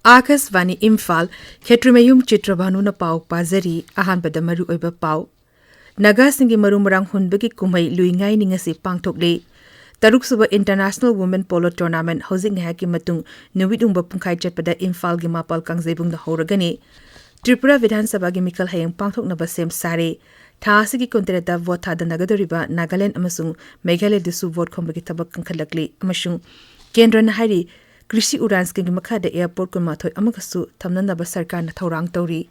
Akasvani Imphal, Chitrabhanu Chitrabhanu na pau pazari, ahanbada maru oiba pau. Nagasingi marumurang hunbagi kumai luingai ningasi pangtokle. Taruksuba International Women Polo Tournament housing haki matung nuwidungba pungkai chatpada Imphal gi mapal kangzebung da horagani. Tripura Vidhan Sabha gi mikal hayang pangtok na basem sare. Thaasi gi kontreta vote thada nagadoriba Nagaland amasung Meghalaya disu vote khombagi tabak kangkhalakli amasung Kendra na hari Krishi Uran Scheme gi makhada airport ko mathoi amagasu thamnanaba sarkar na thorang tauri.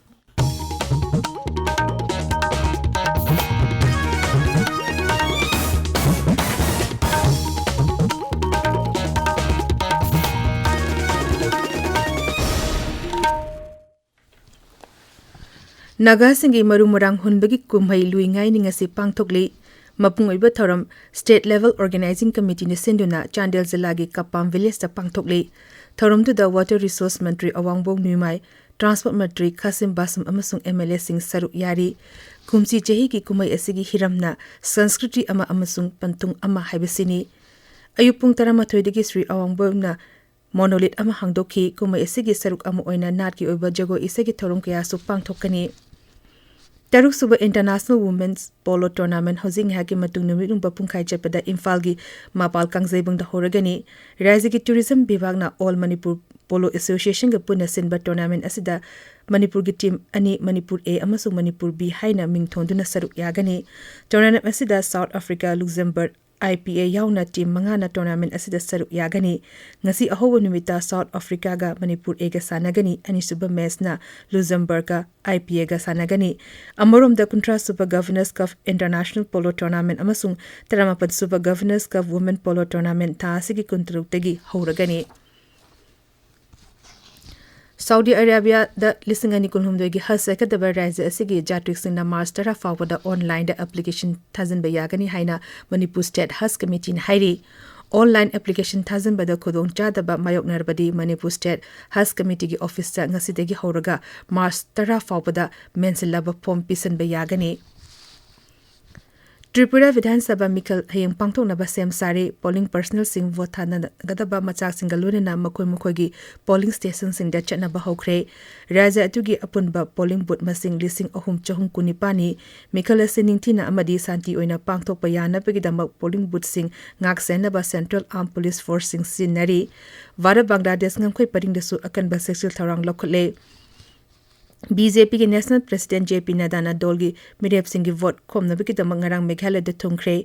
Nagasingi marumurang hunbagi kumhai luingai ningasi pangthokli mapung oiba thoram state level organizing committee ni sinduna Chandel Zilagi Kapam village ta pangthokli thoram tu the water resource ministry Wahengbam Numai transport ministry Kasim Basum amasung MLA sing saruk yari kumsi chehi ki kumai asigi hiramna sanskriti ama amasung pantung ama haibasini ayupung taramathoi degi Sri Wahengbam na monolith ama hangdokhi kumai asigi saruk ama oina nat ki oiba jago isagi thorum kya su pangthokani Taruk Suba International Women's Polo Tournament housing haki matung numidung bapungkai chapada Imphal gi mapal kangzebung da horagani Raja gi Tourism Bivag na All Manipur Polo Association ga puna sinba tournament asida Manipur gi team ani Manipur A amasung Manipur B haina mingthonduna saruk yagani tournament asida South Africa Luxembourg IPA yauna team mangana tournament asida saruk yagani ngasi ahowa numita South Africa ga Manipur A ga sanagani ani suba match na Luxembourg ga IPA ga sanagani amorom da contra Super Governors Cup International Polo Tournament amasung taramapad Super Governors Cup Women Polo Tournament ta asigi kuntruk tegi horagani Saudi Arabia da lisingani kunhumdoi gi hasa kadaba raja asigi jatrik singna master fawada online da application thazin bayagani haina Manipur State Has Committee in hairi online application thazin bada khodong chadaba mayok narbadi Manipur State Has Committee gi office ta ngasidegi horaga master fawada mensilaba form pisan bayagani Tripura Vidhan Sabha Mikal hayang pangthok na basem sare polling personnel sing vote thana gadaba machak singalune na makoi gi polling station sing da chana ba hokre raja atugi apunba polling booth masing lising ahum chahum kunipani Mikal sining thina amadi santi oina pangthok pa yana pegi damak polling booth sing ngak sena ba Central Armed Police Force sing sinari wara Bangladesh ngamkhoi paring dasu akan ba sexual tharang lokhole BJP के national president JP Nadana Dolgi Mirep Singh की vote खोम नबी की दमंग Narang Meghalaya the थुंखरे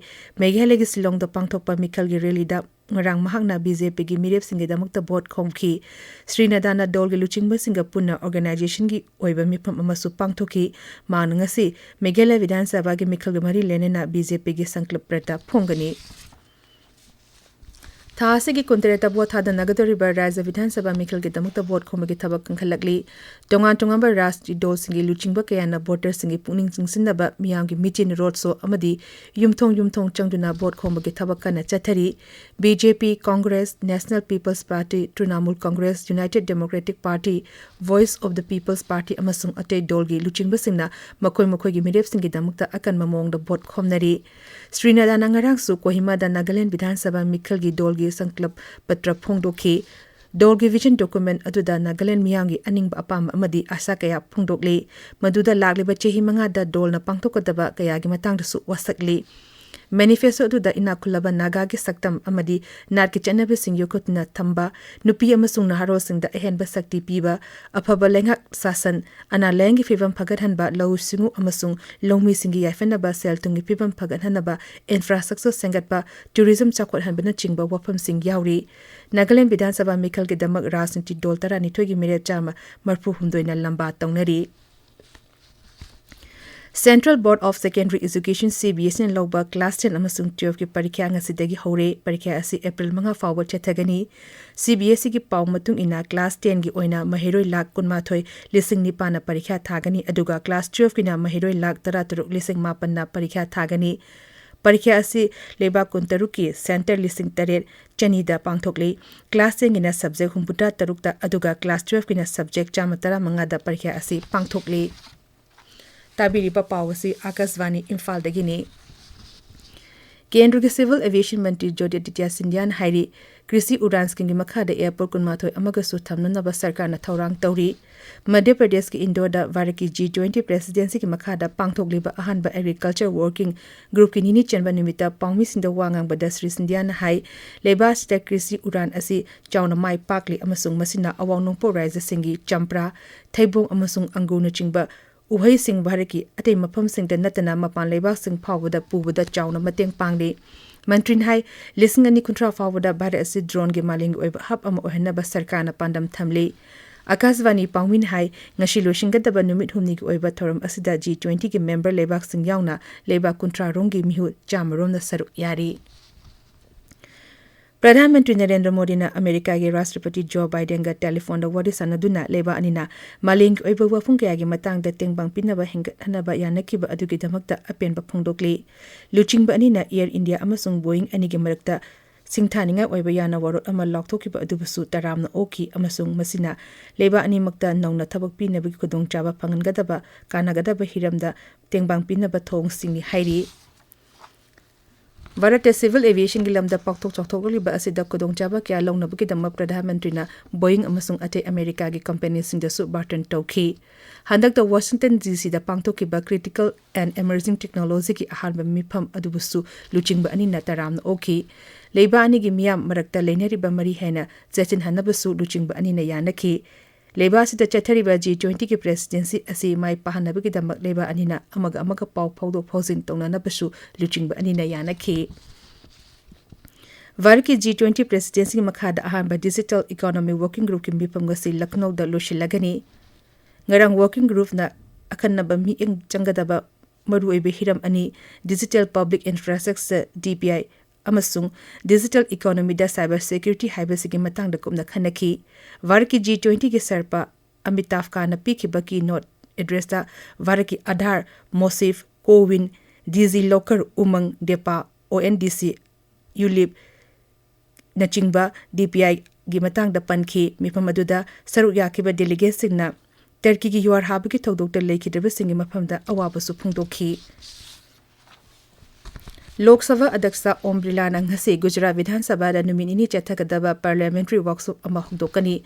Meghalaya की Shillong the पांगथोकपा मिखल की rally the ngarang mahakna BJP gi Mirep Singh damuk ta vote khomki Sri Nadana Dolgi luchingba singa punna organization gi oiba mifam amasu pangthoki manangasi Meghalaya Vidhan Sabha gi mikhal gi mari lenena BJP gi sanklap prata phongani Thaase gi kontreta bo thada nagadori bar Raja Vidhan Sabha mikhal gi damukta vote khomagi thabak kangkhalakli tongan bar rasti dol singi luchingba kayana voter singi puning singsinda ba miyam gi meeting road show amadi yumthong changduna vote khomagi thabak kana chathari BJP Congress National People's Party Trinamool Congress United Democratic Party Voice of the People's Party amasung ate dolgi luchingba singna makoi gi mirep singi damukta akan mamong da vote khomnari Srinadana ngarang su Kohima da Nagaland Vidhan Sabha mikhal gi dolgi sanklap patra phongdokhi dolgi vision document aduda Nagaland miyangi aningba apam amadi asa kaya phongdokli maduda lagliba chehi manga da dol na pangthokadaba kaya gi matang su wasakli manifesto aduda inakulaba naga gi saktam amadi nar ki chanabe sing yokotna thamba nupi amasung naharo sing da ehenba sakti piba afaba lengak sasan ana lengi fibam phagathanba lau singu amasung longmi singi yafenaba sel tungi pibam phagathanaba infrastructure sengatba tourism chakot hanbana chingba wafam sing yauri Nagaland Vidhan Sabha mikhal gi damak rajniti dol tarani thogi mere chama marfu hundoina lamba tawngnari Central Board of Secondary Education CBS in Loba Class 10 amasung 12 ki parikya ngasidagi hore parikya asi April manga fawa chathagani CBS ki paw matung ina Class 10 gi oina mahiroi lakh kunmathoi lising nipana parikya thagani aduga Class 12 ki na mahiroi lakh 13 lising mapan na parikya thagani parikya asi leba kuntaruki center lising taret chanida pangthokli Class 10 ina subject humputa tarukta aduga Class 12 ki na subject chamatara manga da parikya asi pangthokli Tabiri Papawasi Akasvani Imphal Dagini केंद्र के civil aviation मंत्री ज्योतिरादित्य सिंधिया ने हाईरी कृषि उड़ान scheme की मखाद airport कुनमाथोय अमगसु थमननब सरकार न थौरांग तौरी मध्य प्रदेश की इंदौर भारत की G20 प्रेसिडेंसी की मखाद पांगथोकलिबा अहानबा एग्रीकल्चर वर्किंग ग्रुप की निनी चेंबा निमित्त पाउमिसिंद वांगांगबदा श्री सिंधिया ने हाई लेबास कृषि उड़ान असी चाउना माई पाकली अमसुंग मसिना अवांगनोंपो राज्य सिंगी चंप्रा थैबोंग अमसुंग अंगुर चिंबा उहई सिंह भारत की अतई मफम सिंह नतना मपान लेबाक सिंह फावदा पुबदा चाउना मतेंग पांगली मंत्री ने लिसिंग अनि कुंट्रा फावदा भारत असी ड्रोन के मालिंग ओइब हब अमा ओहनबा सरकार न पांडम थमली आकाशवाणी पाउमिन हाई ngasi लोशिंगदबा नुमित हुमनी की ओइबा थोरम असिदा G20 के मेंबर लेबाक सिंह याउना लेबाक कुंट्रा रोंगी मिहु चामरोम न सरुक यारी प्रधानमंत्री नरेंद्र मोदी ने अमेरिका के राष्ट्रपति जो बाइडेन का टेलीफोन वारी सनदुना लेबा अनिना मालिंग ओइबा वफुंग कयागी मतंग तेंगबांग पिनबा हेंगतहनबा यानकिबा अदुगिदमक्ता अपेनबा फोंदोकली लुचिंगबा अनिना एयर इंडिया अमसुंग बोइंग अनिगे मरक्ता सिंथानिंगा ओइबा याना वरोट अमा लॉकथोकिबा अदुबसु तरामना ओकी अमसुंग मसिना लेबा अनिमक्ता नौना थबक पिनबगी खुदोंचाबा फंगनगदबा कानागदबा हिरमदा तेंगबांग पिनबा थोंग सिंगी हाइरी भारत सिविल एविएशन की लमदा पाक्थोक चौथोकलिबा असिदा खुदोंचाबा क्या लौनबगिदमक प्रधानमंत्री ना बोइंग अमसुंग अते अमेरिका की कंपनी सिंगदसु बार्टन तौखी हंदक वाशिंगटन DC दा पांगथोकिबा क्रिटिकल एंड इमर्जिंग टेक्नोलॉजी की अहानबा मिफम अदुबसु लुचिंगबा अनिना तरामना ओखी लेबा अनिगी मियाम मरक्ता लेनरिबा मरी हैना चचिन हनबसु लुचिंगबा अनिना यानखी लेबा सिदा चथरिबा G20 की प्रेसिडेंसी असी माई पाहनबगिदमक लेबा अनिना अमग अमग पाउ फौदो फौजिन तौननबसु लुचिंगबा अनिना यानखी भारत की G20 प्रेसिडेंसी की मखाद अहानबा डिजिटल इकोनॉमी वर्किंग ग्रुप की मिफमगसी लखनऊ दा लोशिलगनी ngarang working group na akanaba mi eng changadaba maruibe hiram ani digital public infrastructure DPI amasung digital economy da cyber security haibasigi matang da kumna khanaki var ki G20 ke sarpa Amitav Khan na pikhiba ki note address da var ki Aadhaar Mosif Cowin DigiLocker Umang Depa ONDC ULIP nachingba DPI gi matang da pankhi mifam aduda saruk yakiba delegate singna Turkey की you're हाब की थौदोक लेखिद्रब सिंह मफमदा अवाबसु फोंदोखी लोकसभा अध्यक्ष ओम बिरला नंगसे गुजरात विधानसभा नुमिनिनी चथगदबा parliamentary workshop अमा होदोकनी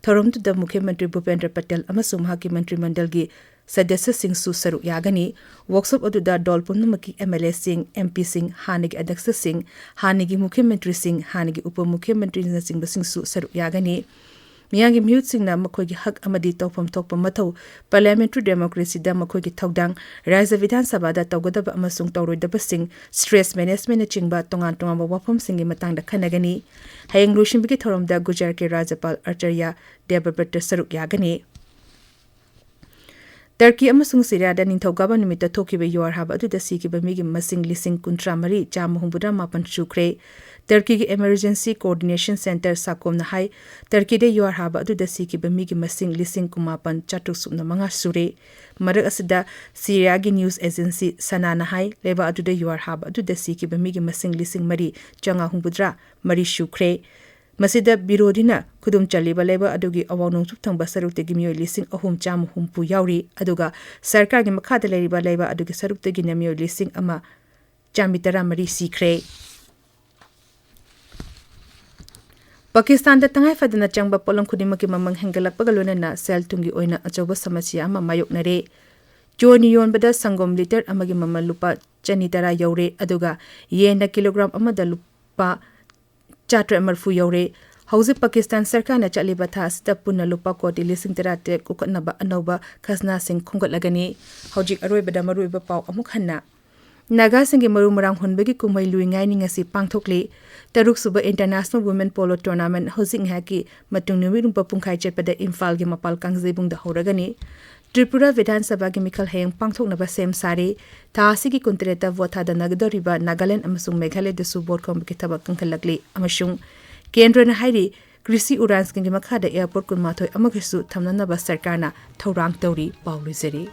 थोरमदुद मुख्यमंत्री भूपेंद्र पटेल अमसुंग महाकी मंत्रिमंडल की सदस्य Singh सुसरु यागनी workshop अदुदा डोल पुनमकी MLA सिंह MP सिंह हानिगी अध्यक्ष सिंह हानिगी मुख्यमंत्री सिंह हानिगी उप मुख्यमंत्री सिंह सुसरु यागनी मियांगी म्यूट सिंगना मखोगी हक अमदी तौफम थोकप मथौ पार्लियामेंट्री डेमोक्रेसी दा मखोगी थौदांग राज्य विधानसभा दा तौगदब अमसुंग तौरोइदब सिंग स्ट्रेस मैनेजमेंट चिंगबा तोंगान तोंगाबा वफम सिंगी मतंग दा खनगनी हयंग लोशिंबिगी थौरम दा गुजरात के राज्यपाल आचार्य देवव्रत सरुक यागनी टर्की अमसुंग सिरियादा निंथौगाबा निमित्त थोकिबा युआर हाब अदुदा सिकिबा मिगी मसिंग लिसिंग कुंट्रा मरी चामहुंबुदा मापन सुख्रे टर्की की इमरजेंसी कोऑर्डिनेशन सेंटर साकोम हाई टर्की दे युआर हाब अदुदा सिकिबा मिगी मसिंग लिसिंग कुमापन चाटुसुना मंगा सुरे मरक असदा सीरिया की न्यूज एजेंसी सनाना हाई लेबा अदुदा युआर हाब अदुदा सिकिबा मिगी मसिंग लिसिंग मरी चंगा हुंबुद्रा मरी सुख्रे मसिदा बिरोधिना खुदुम चलिबा लेबा अदुगी अवानों थंबा सरुक्तगी मियोय लिसिंग अहुम चाम हुंपु यावरी अदुगा सरकार की मखादा लेबा अदुगी सरुक्तगी नमियोय लिसिंग अमा चामितरा मरी सीख्रे पाकिस्तान दा तंगाई फदना चंगबा पोलम खुदिमकी ममंग हेंगलकपगा लोनना सेल तुंगी ओइना अचौबा समस्या अमा मायोकनरे जोनी योनबदा संगोम लीटर अमगी ममल लुपा 210 यौरे अदुगा येना किलोग्राम अमदा लुपा 440 यौरे हौजे पाकिस्तान सरकार ने चलिबा था सिदा पुना लुपा कोटी लिसिंग तराते कुकनबा अनौबा खजना सिंह खुंगलगनी हौजिक अरोइबदा मरुइबा पाउ अमुक हन्ना नागा सिंह मरु मरांग हुनबगी कुमै लुइंगाई निंगसी पांगथोकले तरुक सुबा international women polo tournament हौजिंग hockey मतुंग नुमिरुंपा पुंखाई चेपदा Imphal के मपाल कांगजेबुंग दा होरगनी त्रिपुरा विधानसभा की मिखल हेंग पांगथोकनबा सेम सारे तासी की कुंतरेता वोथा दा नगदरिबा नागालैंड अमसुंग मेघालय दसु बोर्ड कॉम्बकी थबक कंखलकले अमसुंग केंद्र न हाइरी कृषि उड़ान स्कीम की मखादा एयरपोर्ट कुनमाथोय अमगसु थमननबा सरकारना थौरांग तौरी पाउलुजरी